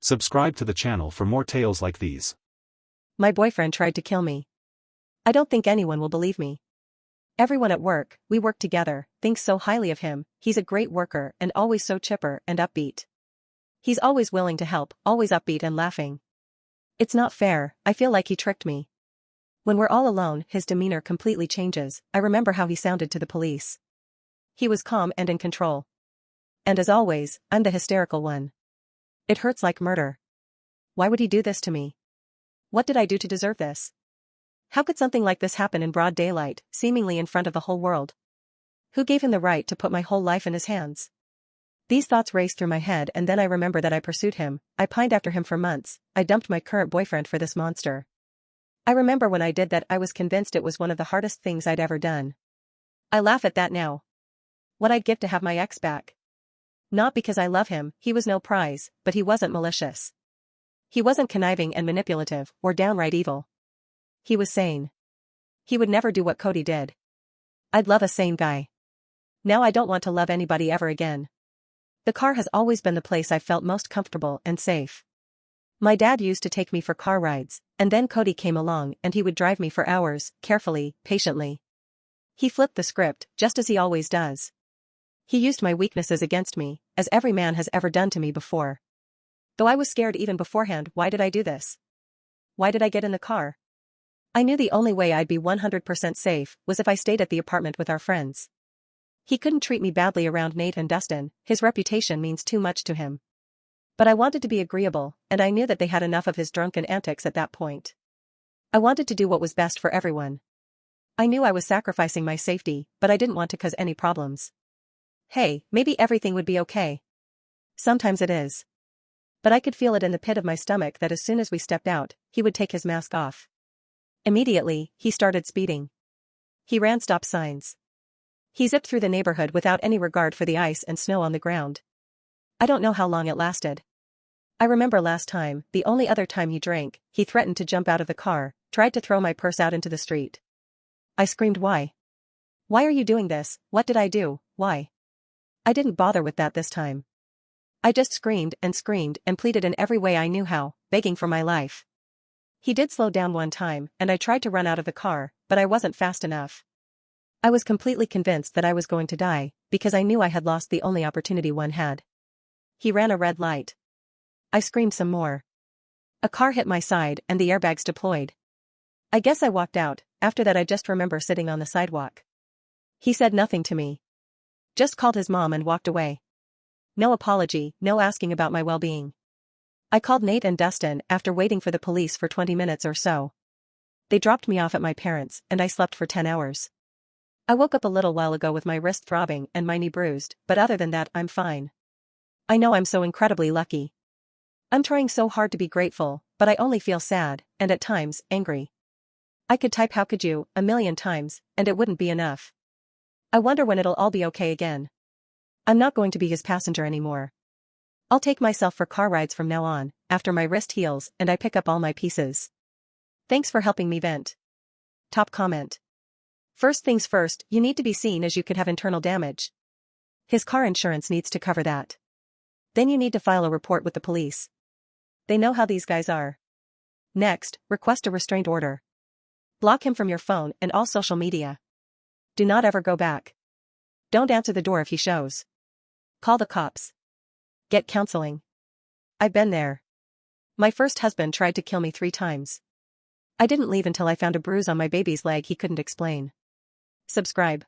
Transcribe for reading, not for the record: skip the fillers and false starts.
Subscribe to the channel for more tales like these. My boyfriend tried to kill me. I don't think anyone will believe me. Everyone at work, we work together, thinks so highly of him. He's a great worker and always so chipper and upbeat. He's always willing to help, always upbeat and laughing. It's not fair, I feel like he tricked me. When we're all alone, his demeanor completely changes. I remember how he sounded to the police. He was calm and in control. And as always, I'm the hysterical one. It hurts like murder. Why would he do this to me? What did I do to deserve this? How could something like this happen in broad daylight, seemingly in front of the whole world? Who gave him the right to put my whole life in his hands? These thoughts raced through my head, and then I remember that I pursued him. I pined after him for months. I dumped my current boyfriend for this monster. I remember when I did that, I was convinced it was one of the hardest things I'd ever done. I laugh at that now. What I'd give to have my ex back. Not because I love him, he was no prize, but he wasn't malicious. He wasn't conniving and manipulative, or downright evil. He was sane. He would never do what Cody did. I'd love a sane guy. Now I don't want to love anybody ever again. The car has always been the place I felt most comfortable and safe. My dad used to take me for car rides, and then Cody came along and he would drive me for hours, carefully, patiently. He flipped the script, just as he always does. He used my weaknesses against me, as every man has ever done to me before. Though I was scared even beforehand, why did I do this? Why did I get in the car? I knew the only way I'd be 100% safe was if I stayed at the apartment with our friends. He couldn't treat me badly around Nate and Dustin, his reputation means too much to him. But I wanted to be agreeable, and I knew that they had enough of his drunken antics at that point. I wanted to do what was best for everyone. I knew I was sacrificing my safety, but I didn't want to cause any problems. Hey, maybe everything would be okay. Sometimes it is. But I could feel it in the pit of my stomach that as soon as we stepped out, he would take his mask off. Immediately, he started speeding. He ran stop signs. He zipped through the neighborhood without any regard for the ice and snow on the ground. I don't know how long it lasted. I remember last time, the only other time he drank, he threatened to jump out of the car, tried to throw my purse out into the street. I screamed, "Why? Why are you doing this? What did I do? Why?" I didn't bother with that this time. I just screamed and pleaded in every way I knew how, begging for my life. He did slow down one time, and I tried to run out of the car, but I wasn't fast enough. I was completely convinced that I was going to die, because I knew I had lost the only opportunity one had. He ran a red light. I screamed some more. A car hit my side and the airbags deployed. I guess I walked out. After that I just remember sitting on the sidewalk. He said nothing to me. Just called his mom and walked away. No apology, no asking about my well-being. I called Nate and Dustin after waiting for the police for 20 minutes or so. They dropped me off at my parents' and I slept for 10 hours. I woke up a little while ago with my wrist throbbing and my knee bruised, but other than that I'm fine. I know I'm so incredibly lucky. I'm trying so hard to be grateful, but I only feel sad, and at times, angry. I could type "how could you" 1,000,000 times, and it wouldn't be enough. I wonder when it'll all be okay again. I'm not going to be his passenger anymore. I'll take myself for car rides from now on, after my wrist heals and I pick up all my pieces. Thanks for helping me vent. Top comment. First things first, you need to be seen as you could have internal damage. His car insurance needs to cover that. Then you need to file a report with the police. They know how these guys are. Next, request a restraint order. Block him from your phone and all social media. Do not ever go back. Don't answer the door if he shows. Call the cops. Get counseling. I've been there. My first husband tried to kill me 3 times. I didn't leave until I found a bruise on my baby's leg he couldn't explain. Subscribe.